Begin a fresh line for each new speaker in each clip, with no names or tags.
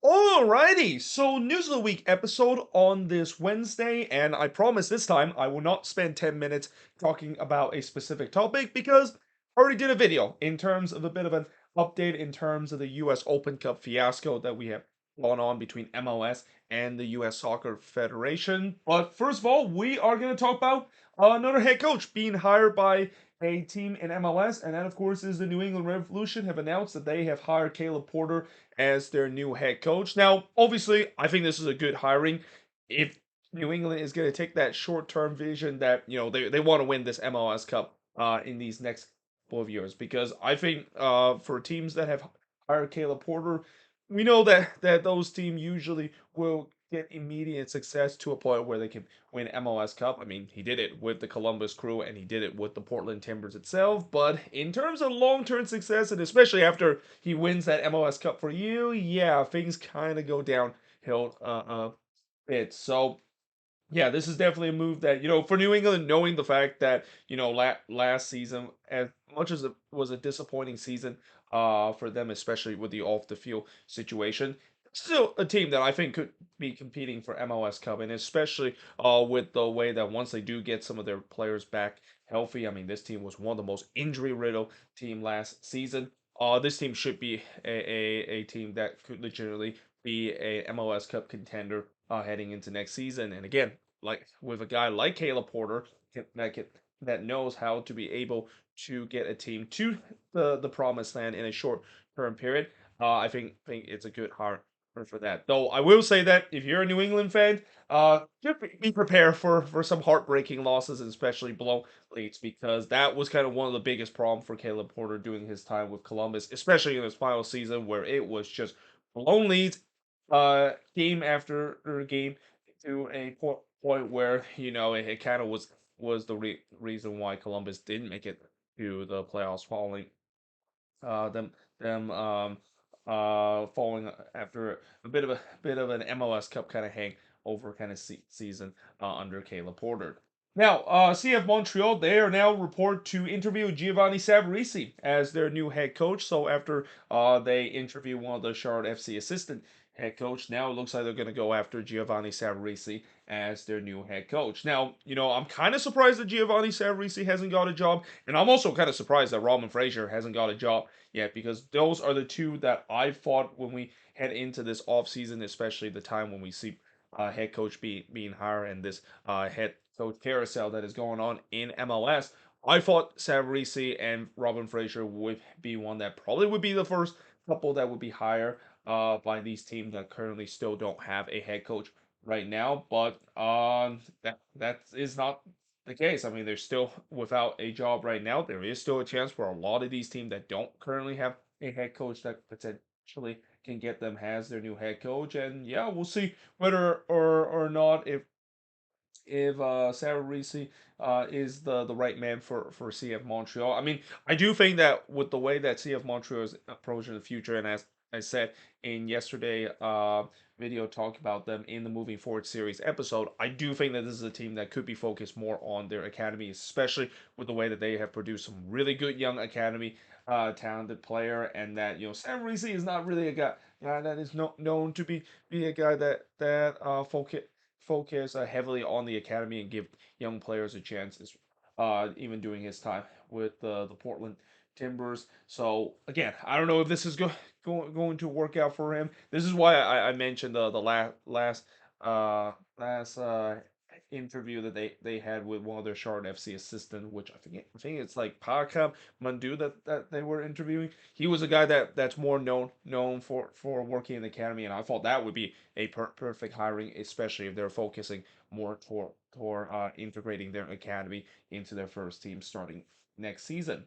Alrighty, so news of the week episode on this Wednesday, and I promise this time I will not spend 10 minutes talking about a specific topic because I already did a video in terms of a bit of an update in terms of the US Open Cup fiasco that we have gone on between MLS and the US Soccer Federation. But first of all, we are going to talk about another head coach being hired by a team in MLS, and that of course is the New England Revolution have announced that they have hired Caleb Porter as their new head coach. Now, obviously, I think this is a good hiring. If New England is going to take that short-term vision that they want to win this MLS Cup in these next couple of years, because I think for teams that have hired Caleb Porter, we know that those teams usually will get immediate success to a point where they can win MLS Cup. I mean, he did it with the Columbus Crew and he did it with the Portland Timbers itself. But in terms of long-term success, and especially after he wins that MLS Cup for you, yeah, things kind of go downhill a bit. So yeah, this is definitely a move that, for New England, knowing the fact that, last season, as much as it was a disappointing season for them, especially with the off the field situation, still a team that I think could be competing for MLS Cup, and especially with the way that once they do get some of their players back healthy, I mean, this team was one of the most injury-riddled team last season. This team should be a team that could legitimately be a MLS Cup contender heading into next season. And again, like with a guy like Caleb Porter that knows how to be able to get a team to the promised land in a short term period, I think it's a good hire for that. Though I will say that if you're a New England fan, just be prepared for some heartbreaking losses, and especially blown leads, because that was kind of one of the biggest problems for Caleb Porter during his time with Columbus, especially in his final season where it was just blown leads game after game to a point where it kind of was the reason why Columbus didn't make it to the playoffs, following them falling after a bit of an MLS Cup kind of hangover kind of season under Caleb Porter. Now, CF Montreal, they are now report to interview Giovanni Savarese as their new head coach. So after they interview one of the Charlotte FC assistant head coach, now it looks like they're going to go after Giovanni Savarese as their new head coach. Now, I'm kind of surprised that Giovanni Savarese hasn't got a job, and I'm also kind of surprised that Robin Fraser hasn't got a job yet, because those are the two that I thought when we head into this offseason, especially the time when we see head coach being hired and this head coach carousel that is going on in MLS. I thought Savarese and Robin Fraser would be one that probably would be the first couple that would be hired by these teams that currently still don't have a head coach right now. But that is not the case. I mean, they're still without a job right now. There is still a chance for a lot of these teams that don't currently have a head coach that potentially can get them as their new head coach. And yeah, we'll see whether or not if Savarese is the right man for CF Montreal. I mean, I do think that with the way that CF Montreal is approaching the future, and as I said in yesterday video talk about them in the Moving Forward series episode, I do think that this is a team that could be focused more on their academy, especially with the way that they have produced some really good young academy talented player, and that Savarese is not really a guy that is known to be a guy that focus heavily on the academy and give young players a chance, even during his time with the Portland Timbers. So again, I don't know if this is going to work out for him. This is why I mentioned the last interview that they had with one of their Charlotte FC assistant, which I think it's like Pakam Mandu that they were interviewing. He was a guy that's more known for working in the academy, and I thought that would be a perfect hiring, especially if they're focusing more toward integrating their academy into their first team starting next season.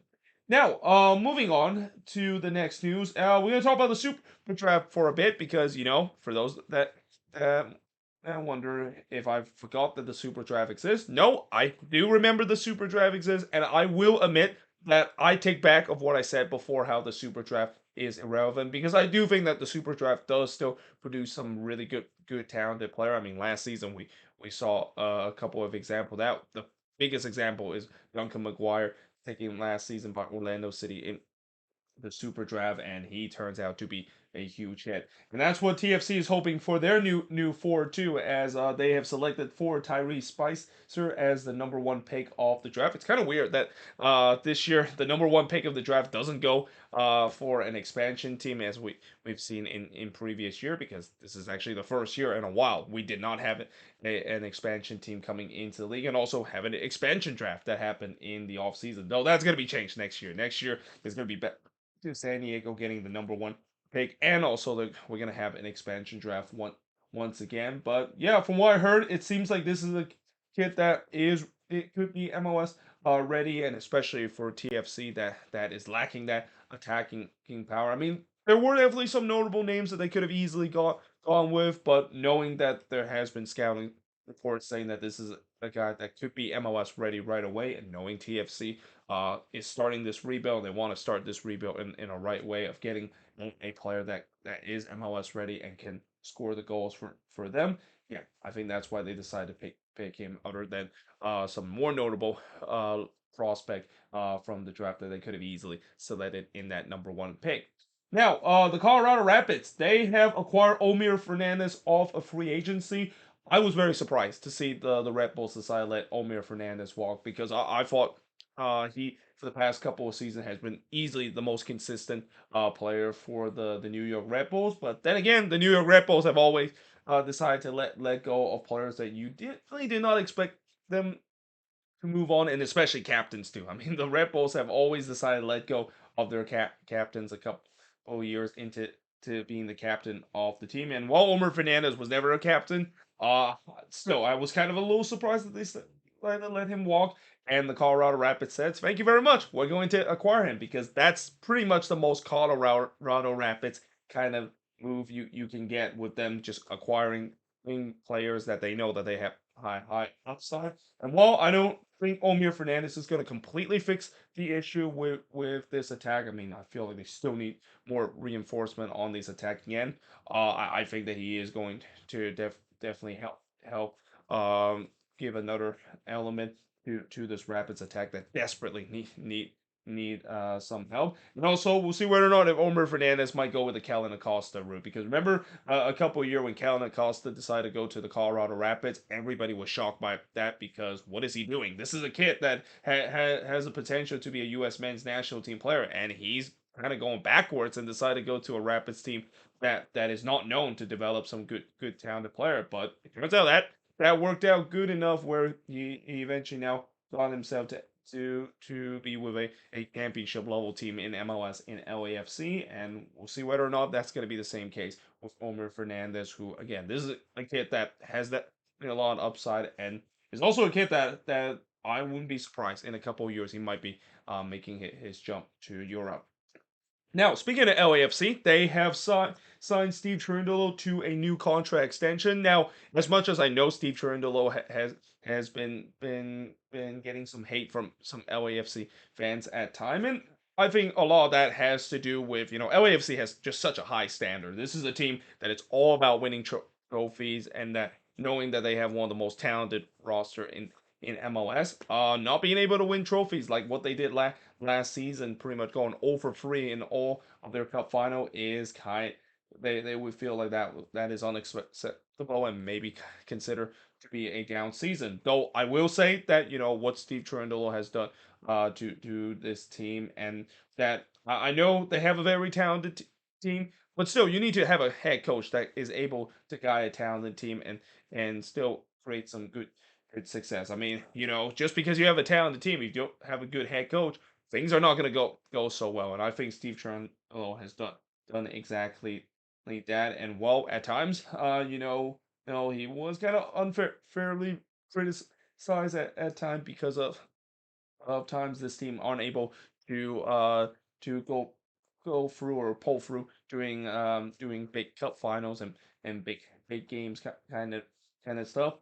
Now, moving on to the next news, we're gonna talk about the Super Draft for a bit because for those that um, I wonder if I forgot that the Super Draft exists. No, I do remember the Super Draft exists, and I will admit that I take back of what I said before how the Super Draft is irrelevant, because I do think that the Super Draft does still produce some really good talented player. I mean, last season we saw a couple of examples. That the biggest example is Duncan McGuire taken last season by Orlando City in the Super Draft, and he turns out to be a huge hit. And that's what TFC is hoping for their new forward too, as they have selected forward Tyrese Spicer as the number one pick of the draft. It's kind of weird that this year the number one pick of the draft doesn't go for an expansion team as we've seen in previous year, because this is actually the first year in a while we did not have an expansion team coming into the league, and also have an expansion draft that happened in the offseason. Though that's going to be changed next year. Next year is going to be back to San Diego getting the number one pick, and also we're going to have an expansion draft once again. But yeah, from what I heard, it seems like this is a kid that it could be MLS ready, and especially for TFC that is lacking that attacking power. I mean, there were definitely some notable names that they could have easily gone with, but knowing that there has been scouting reports saying that this is a guy that could be MLS ready right away, and knowing TFC is starting this rebuild, they want to start this rebuild in a right way of getting a player that is MLS ready and can score the goals for them. Yeah, I think that's why they decided to pick him, other than some more notable prospect from the draft that they could have easily selected in that number one pick. Now, the Colorado Rapids, they have acquired Omir Fernandez off a free agency. I was very surprised to see the Red Bulls decide to let Omir Fernandez walk, because I thought he, for the past couple of seasons, has been easily the most consistent player for the New York Red Bulls. But then again, the New York Red Bulls have always decided to let go of players that you really did not expect them to move on, and especially captains too. I mean, the Red Bulls have always decided to let go of their captains a couple of years into being the captain of the team. And while Omar Fernandez was never a captain, uh, still I was kind of a little surprised that they decided to let him walk. And the Colorado Rapids said, "Thank you very much. We're going to acquire him," because that's pretty much the most Colorado Rapids kind of move you can get, with them just acquiring players that they know that they have high upside. And while I don't think Omir Fernandez is going to completely fix the issue with this attack, I mean, I feel like they still need more reinforcement on this attacking end. I think that he is going to definitely help give another element to this Rapids attack that desperately need some help. And also, we'll see whether or not if Omar Fernandez might go with the Kellen Acosta route. Because remember, a couple of years when Kellen Acosta decided to go to the Colorado Rapids, everybody was shocked by that, because what is he doing? This is a kid that has the potential to be a U.S. men's national team player, and he's kind of going backwards and decided to go to a Rapids team that is not known to develop some good talented player. But it turns out that worked out good enough where he eventually now got himself to be with a championship level team in MLS in LAFC, and we'll see whether or not that's going to be the same case with Omer Fernandez, who again, this is a kid that has that a lot of upside, and is also a kid that I wouldn't be surprised in a couple of years he might be making his jump to Europe. Now, speaking of LAFC, they have signed Steve Cherundolo to a new contract extension. Now, as much as I know Steve Cherundolo has been getting some hate from some LAFC fans at time, and I think a lot of that has to do with, LAFC has just such a high standard. This is a team that it's all about winning trophies, and that knowing that they have one of the most talented roster in MLS, not being able to win trophies like what they did last season, pretty much going over 3 in all of their cup final, is they would feel like that is unacceptable, and maybe consider to be a down season. Though I will say that what Steve Cherundolo has done to this team, and that I know they have a very talented team, but still you need to have a head coach that is able to guide a talented team and still create some good success. I mean, just because you have a talented team, if you don't have a good head coach, things are not going to go so well. And I think Steve Cherundolo has done exactly like that. And well, at times, he was kind of unfairly criticized at times, because of times this team aren't able to go through or pull through doing big cup finals and big games kind of stuff.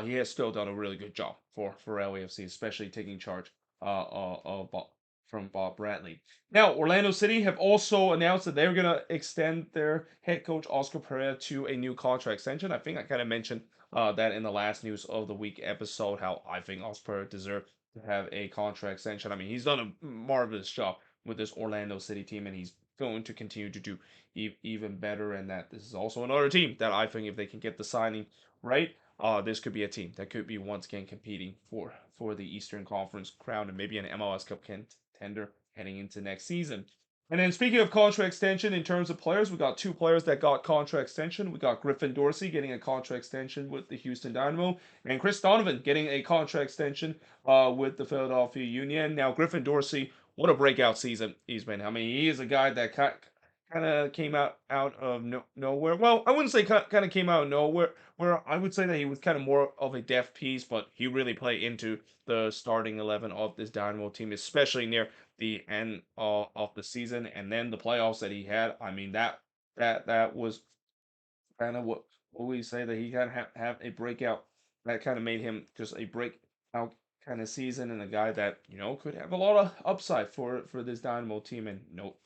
He has still done a really good job for LAFC, especially taking charge from Bob Bradley. Now, Orlando City have also announced that they're gonna extend their head coach Oscar Pereira to a new contract extension. I think I kind of mentioned that in the last news of the week episode, how I think Oscar Pereira deserves to have a contract extension. I mean, he's done a marvelous job with this Orlando City team, and he's going to continue to do even better, and that this is also another team that I think if they can get the signing right, this could be a team that could be once again competing for the Eastern Conference crown and maybe an MLS Cup contender heading into next season. And then speaking of contract extension, in terms of players, we got two players that got contract extension. We got Griffin Dorsey getting a contract extension with the Houston Dynamo, and Chris Donovan getting a contract extension with the Philadelphia Union. Now, Griffin Dorsey, what a breakout season he's been. I mean, he is a guy that kind of came out of nowhere. Well, I wouldn't say kind of came out of nowhere. Where I would say that he was kind of more of a depth piece, but he really played into the starting 11 of this Dynamo team, especially near the end of the season, and then the playoffs that he had. I mean, that was kind of what we say that he kind of have a breakout that kind of made him just a breakout kind of season, and a guy that could have a lot of upside for this Dynamo team. And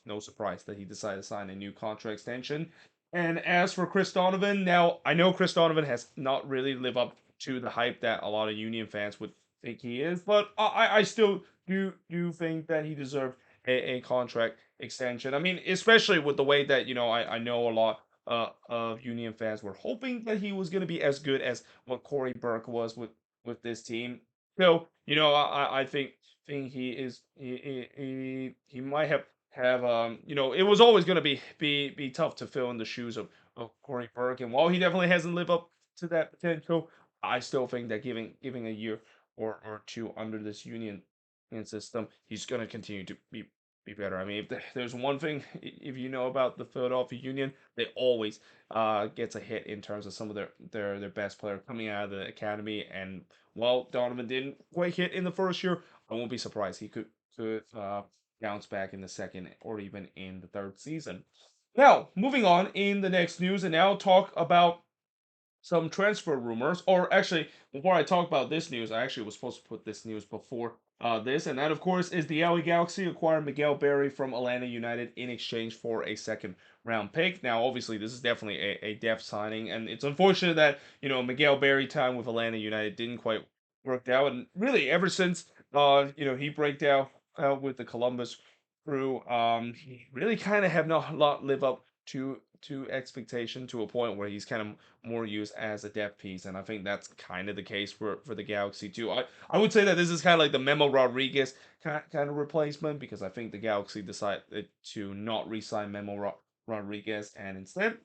no surprise that he decided to sign a new contract extension. And as for Chris Donovan, now I know Chris Donovan has not really lived up to the hype that a lot of Union fans would think he is, but I still do think that he deserved a contract extension. I mean, especially with the way that I know a lot of Union fans were hoping that he was going to be as good as what Corey Burke was with this team. So I think he is he might have it was always going to be tough to fill in the shoes of Corey Burke, and while he definitely hasn't lived up to that potential, I still think that giving a year or two under this Union system, he's going to continue to be better. I mean, if there's one thing, if you know about the Philadelphia Union, they always gets a hit in terms of some of their best player coming out of the academy. And while Donovan didn't quite hit in the first year, I won't be surprised he could bounce back in the second or even in the third season. Now, moving on in the next news, and now talk about some transfer rumors. Or actually, before I talk about this news, I actually was supposed to put this news before this, and that of course is the LA Galaxy acquired Miguel Berry from Atlanta United in exchange for a second round pick. Now, obviously, this is definitely a depth signing, and it's unfortunate that Miguel Berry time with Atlanta United didn't quite work out, and really ever since he broke down with the Columbus Crew, he really kind of have not live up to expectation to a point where he's kind of more used as a depth piece, and I think that's kind of the case for the Galaxy too. I would say that this is kind of like the Memo Rodriguez kind of replacement, because I think the Galaxy decided to not re-sign Rodriguez and instead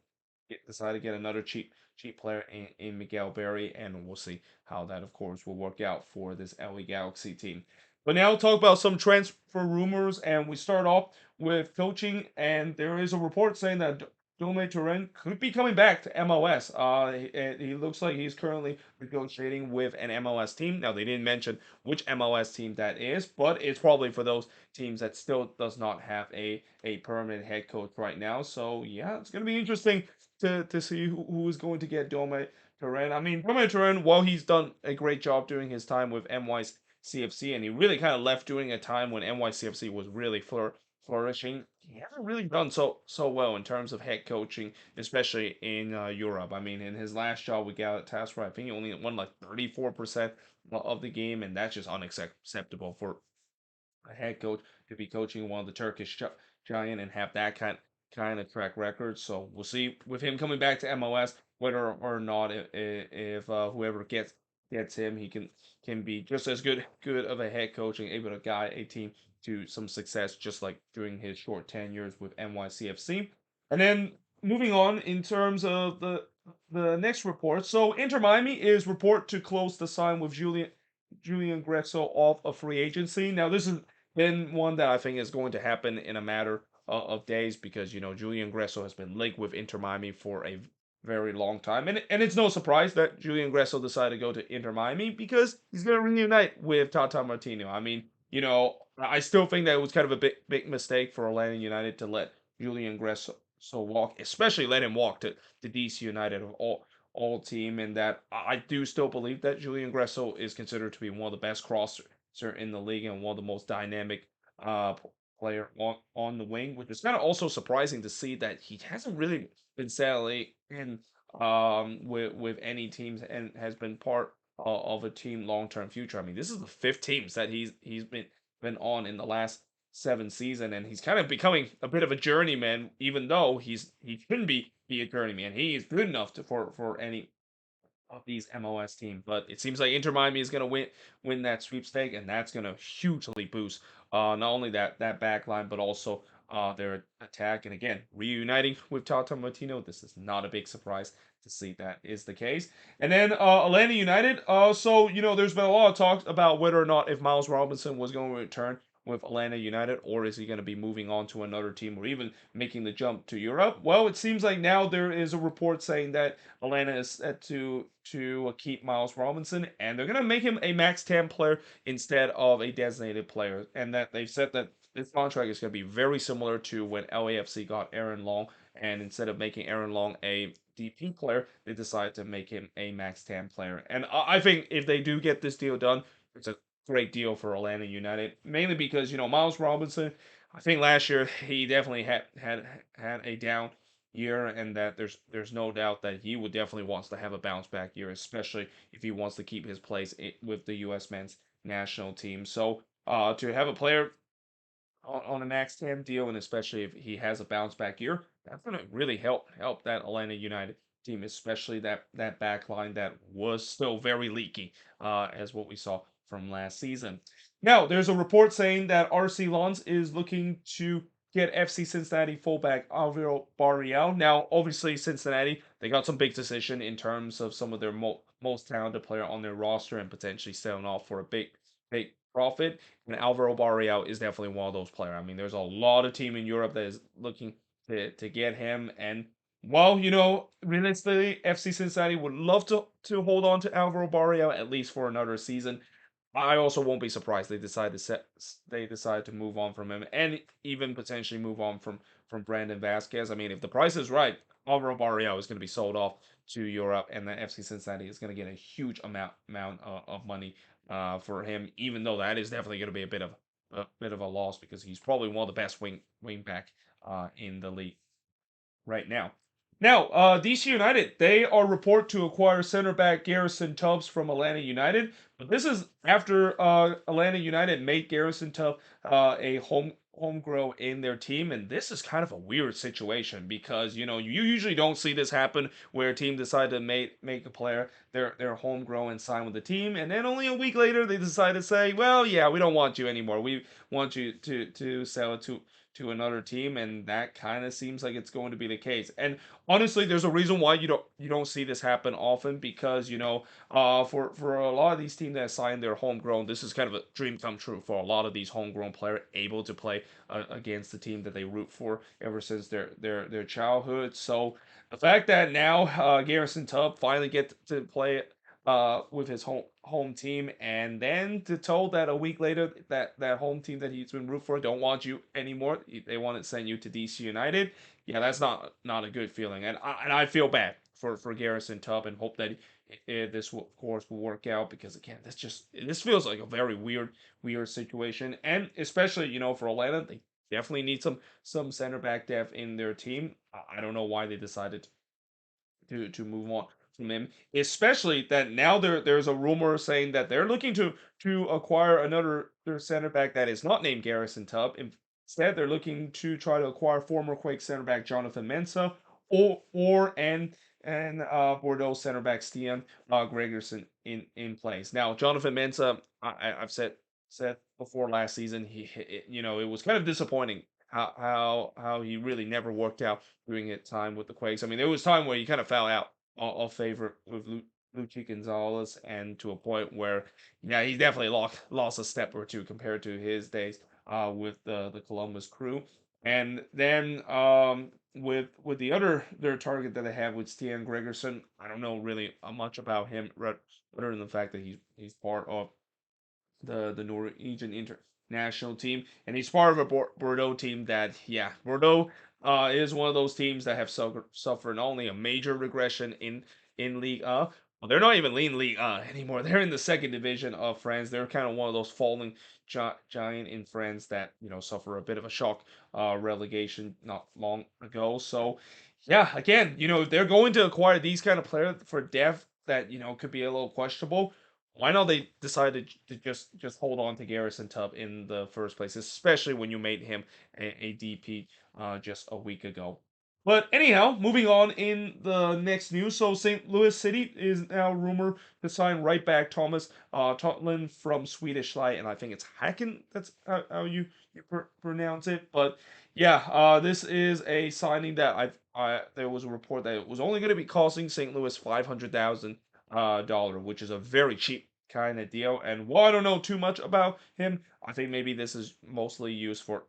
decide to get another cheap player in Miguel Berry, and we'll see how that of course will work out for this LA Galaxy team. But now we'll talk about some transfer rumors, and we start off with coaching, and there is a report saying that Dome Turin could be coming back to MLS. He looks like he's currently negotiating with an MLS team. Now they didn't mention which MLS team that is, but it's probably for those teams that still does not have a permanent head coach right now. So yeah, it's gonna be interesting to see who is going to get Dome Turin. I mean, Dome Turin, while he's done a great job during his time with NYCFC, and he really kind of left during a time when NYCFC was really flourishing. He hasn't really done so well in terms of head coaching, especially in Europe. I mean, in his last job with Galatasaray, I think he only won like 34% of the game, and that's just unacceptable for a head coach to be coaching one of the Turkish giant and have that kind of track record. So we'll see with him coming back to MLS whether or not if whoever gets him, he can be just as good of a head coach and able to guide a team to some success, just like during his short tenures with NYCFC. And then moving on in terms of the next report. So Inter Miami is report to close the sign with Julian Gressel off a free agency. Now this has been one that I think is going to happen in a matter of days, because Julian Gressel has been linked with Inter Miami for a very long time, and it's no surprise that Julian Gressel decided to go to Inter Miami because he's going to reunite with Tata Martino. I mean, I still think that it was kind of a big mistake for Orlando United to let Julian Gressel walk, especially let him walk to DC United of all team, and that I do still believe that Julian Gressel is considered to be one of the best crosser in the league and one of the most dynamic player on the wing, which is kind of also surprising to see that he hasn't really been settling in with any teams and has been part of a team long term future. I mean, this is the fifth teams that he's been on in the last seven season, and he's kind of becoming a bit of a journeyman, even though he shouldn't be a journeyman. He is good enough for any of these MLS teams. But it seems like Inter Miami is going to win that sweepstake, and that's going to hugely boost not only that back line, but also their attack. And again, reuniting with Tata Martino, this is not a big surprise to see that is the case. And then Atlanta United. So there's been a lot of talk about whether or not if Miles Robinson was going to return with Atlanta United, or is he going to be moving on to another team, or even making the jump to Europe? Well, it seems like now there is a report saying that Atlanta is set to keep Miles Robinson, and they're gonna make him a max 10 player instead of a designated player, and that they've said that this contract is gonna be very similar to when LAFC got Aaron Long, and instead of making Aaron Long a DP player, they decided to make him a max 10 player. And I think if they do get this deal done, it's a great deal for Atlanta United, mainly because Miles Robinson. I think last year he definitely had a down year, and that there's no doubt that he would definitely wants to have a bounce back year, especially if he wants to keep his place with the U.S. men's national team. So to have a player on a max 10 deal, and especially if he has a bounce back year, that's going to really help that Atlanta United team, especially that back line that was still very leaky, as what we saw from last season. Now, there's a report saying that RC Lens is looking to get FC Cincinnati fullback Alvaro Barreal. Now, obviously, Cincinnati, they got some big decision in terms of some of their most talented player on their roster, and potentially selling off for a big profit. And Alvaro Barreal is definitely one of those players. I mean, there's a lot of team in Europe that is looking to get him. And well, realistically, FC Cincinnati would love to hold on to Alvaro Barreal at least for another season. I also won't be surprised they decide to move on from him, and even potentially move on from Brandon Vasquez. I mean, if the price is right, Alvaro Barreal is going to be sold off to Europe, and the FC Cincinnati is going to get a huge amount of money for him. Even though that is definitely going to be a bit of a loss, because he's probably one of the best wing back in the league right now. Now, DC United, they are report to acquire center back Garrison Tubbs from Atlanta United, but this is after Atlanta United made Garrison Tubbs a homegrown in their team, and this is kind of a weird situation because you usually don't see this happen where a team decide to make a player their homegrown and sign with the team, and then only a week later they decide to say, well, yeah, we don't want you anymore. We want you to sell it to another team, and that kind of seems like it's going to be the case. And honestly, there's a reason why you don't see this happen often, because for a lot of these teams that sign their homegrown, this is kind of a dream come true for a lot of these homegrown players able to play against the team that they root for ever since their childhood. So the fact that now Garrison Tubb finally get to play with his home team, and then to told that a week later that home team that he's been root for don't want you anymore. They want to send you to DC United. Yeah, that's not a good feeling, and I feel bad for Garrison Tubb, and hope that this will, of course, will work out, because again, this feels like a very weird situation, and especially for Atlanta, they definitely need some center back depth in their team. I don't know why they decided to move on from him, especially that now there's a rumor saying that they're looking to acquire another their center back that is not named Garrison Tubb. Instead, they're looking to try to acquire former Quake center back Jonathan Mensah, or Bordeaux center back Stian Gregerson in place. Now, Jonathan Mensah, I've said before last season, it was kind of disappointing how he really never worked out during his time with the Quakes. I mean, there was time where he kind of fell out of favor with Luchi Gonzalez, and to a point where, yeah, he definitely lost a step or two compared to his days with the Columbus Crew. And then with their target that they have with Stian Gregerson, I don't know really much about him, other than the fact that he's part of the Norwegian international team, and he's part of a Bordeaux team that, yeah, Bordeaux is one of those teams that have suffered not only a major regression in League but they're not even in League anymore. They're in the second division of France. They're kind of one of those falling giant in France that suffer a bit of a shock relegation not long ago. So yeah, again, if they're going to acquire these kind of players for depth that could be a little questionable, why not they decided to just hold on to Garrison Tubb in the first place, especially when you made him a DP just a week ago. But anyhow, moving on in the next news. So St. Louis City is now rumored to sign right back Thomas Totland from Swedish Light, and I think it's Hacken. That's how you pronounce it. But yeah, this is a signing that there was a report that it was only going to be costing St. Louis $500,000 dollar, which is a very cheap kind of deal. And while I don't know too much about him, I think maybe this is mostly used for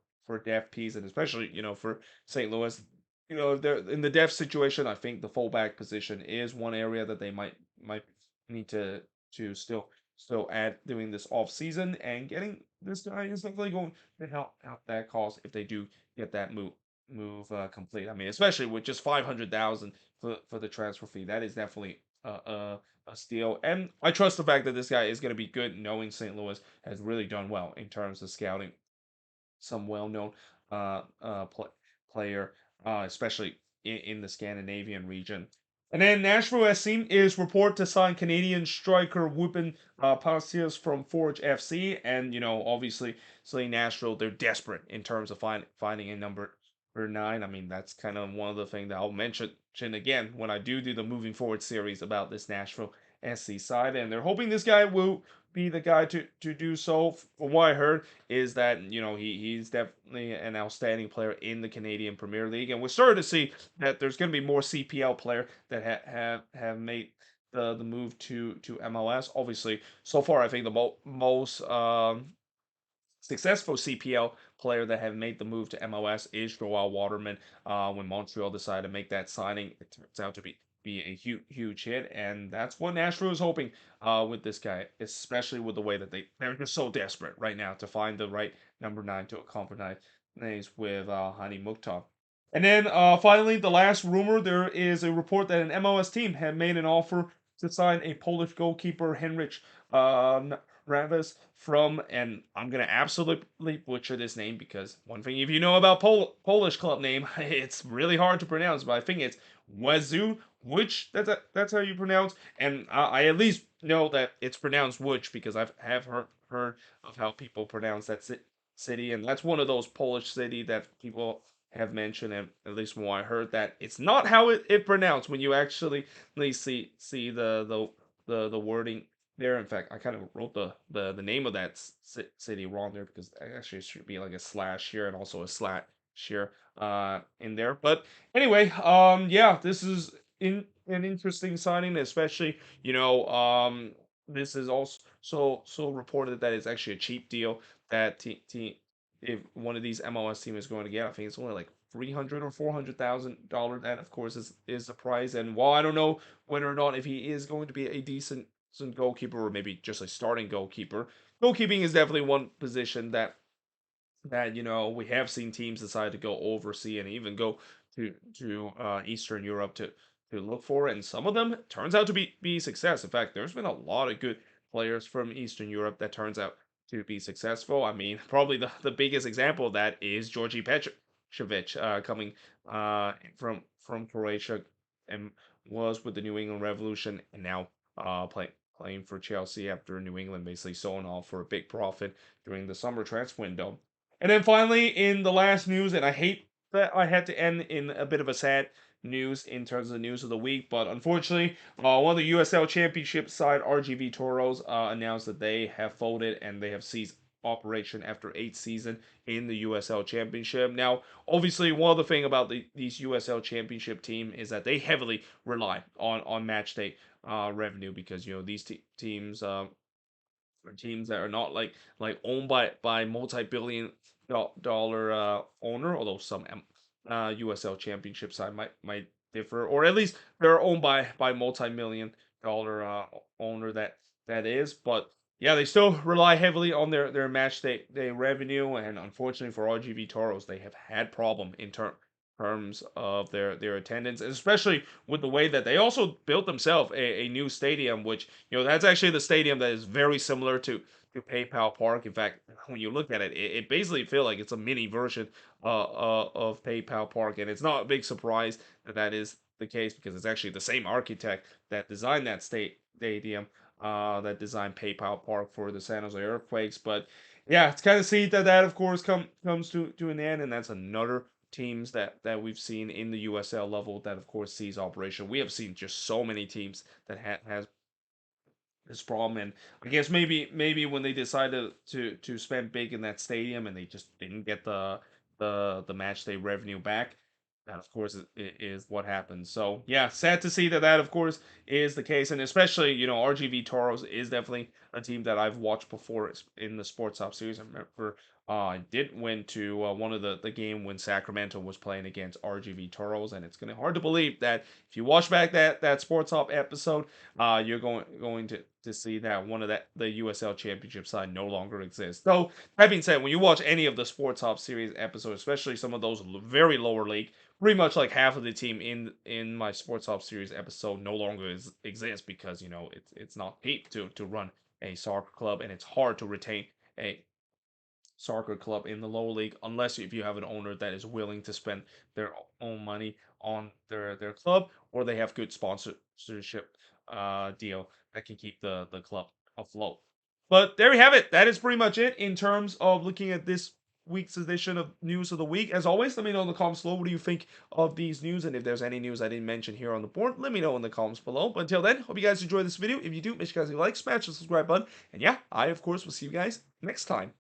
depth piece, and especially for St. Louis. If they're in the depth situation, I think the fullback position is one area that they might need to still add doing this off season, and getting this guy is definitely going to help out that cause if they do get that move complete. I mean, especially with just 500,000 for the transfer fee, that is definitely a steal. And I trust the fact that this guy is going to be good, knowing St. Louis has really done well in terms of scouting some well-known player, especially in the Scandinavian region. And then Nashville SC is reported to sign Canadian striker Wupin Palacios from Forge FC, and obviously, Nashville, they're desperate in terms of finding a number 9. I mean, that's kind of one of the things that I'll mention again when I do the moving forward series about this Nashville SC side, and they're hoping this guy will be the guy to do so. From what I heard, is that he's definitely an outstanding player in the Canadian Premier League, and we're starting to see that there's going to be more CPL player that have made the move to MLS. Obviously, so far I think the most successful CPL player that have made the move to MLS is Joel Waterman. When Montreal decided to make that signing, it turns out to be a huge hit, and that's what Nashville is hoping with this guy, especially with the way that they're just so desperate right now to find the right number 9 to accompany with Hani Mukhtar. And then finally, the last rumor, there is a report that an MLS team had made an offer to sign a Polish goalkeeper, Henryk Ravis from, and I'm gonna absolutely butcher this name because one thing if you know about Polish club name, it's really hard to pronounce, but I think it's Wazu, which that's how you pronounce, and I at least know that it's pronounced which because have heard of how people pronounce that city, and that's one of those Polish city that people have mentioned, and at least when I heard that it's not how it pronounced when you actually see the wording there. In fact, I kind of wrote the name of that city wrong there because actually it should be like a slash here and also a slash here in there. But anyway, yeah, this is an interesting signing, especially this is also so reported that it's actually a cheap deal that if one of these MLS teams is going to get. I think it's only like 300 or $400,000. That of course is the price. And while I don't know whether or not if he is going to be a decent goalkeeper or maybe just a starting goalkeeper, goalkeeping is definitely one position that we have seen teams decide to go overseas and even go to Eastern Europe to look for, and some of them turns out to be success. In fact, there's been a lot of good players from Eastern Europe that turns out to be successful. I mean, probably the biggest example of that is Georgi Petrovic coming from Croatia and was with the New England Revolution and now playing for Chelsea after New England basically sold off for a big profit during the summer transfer window. And then finally, in the last news, and I hate that I had to end in a bit of a sad news in terms of the news of the week, but unfortunately, one of the USL Championship side, RGV Toros, announced that they have folded and they have ceased operation after 8 seasons in the USL Championship. Now, obviously, one of the thing about these USL Championship team is that they heavily rely on match day revenue because these teams or teams that are not owned by multi-billion dollar owner, although some USL Championship side might differ, or at least they're owned by multi-million dollar owner that is. But yeah, they still rely heavily on their match day revenue, and unfortunately for RGV Toros, they have had problem in terms of their attendance, especially with the way that they also built themselves a new stadium, which that's actually the stadium that is very similar to PayPal Park. In fact, when you look at it, it basically feels like it's a mini version of PayPal Park, and it's not a big surprise that that is the case because it's actually the same architect that designed that stadium that designed PayPal Park for the San Jose Earthquakes. But yeah, it's kind of see that of course comes to an end, and that's another teams that we've seen in the USL level that of course sees operation. We have seen just so many teams that has this problem, and I guess maybe when they decided to spend big in that stadium and they just didn't get the match day revenue back, that of course is what happened. So yeah, sad to see that of course is the case, and especially RGV Toros is definitely a team that I've watched before in the Sports Hub series. I remember I did went to one of the game when Sacramento was playing against RGV Toros, and it's gonna hard to believe that if you watch back that Sports Hub episode, you're going to see that one of the USL Championship side no longer exists. So that being said, when you watch any of the Sports Hub series episodes, especially some of those very lower league, pretty much like half of the team in my Sports Hub series episode no longer exists because it's not cheap to run a soccer club, and it's hard to retain a soccer club in the lower league unless if you have an owner that is willing to spend their own money on their club, or they have good sponsorship deal that can keep the club afloat. But there we have it. That is pretty much it in terms of looking at this week's edition of News of the Week. As always, let me know in the comments below what do you think of these news, and if there's any news I didn't mention here on the board, let me know in the comments below. But until then, hope you guys enjoyed this video. If you do, make sure you guys like, smash the subscribe button, and yeah, I of course will see you guys next time.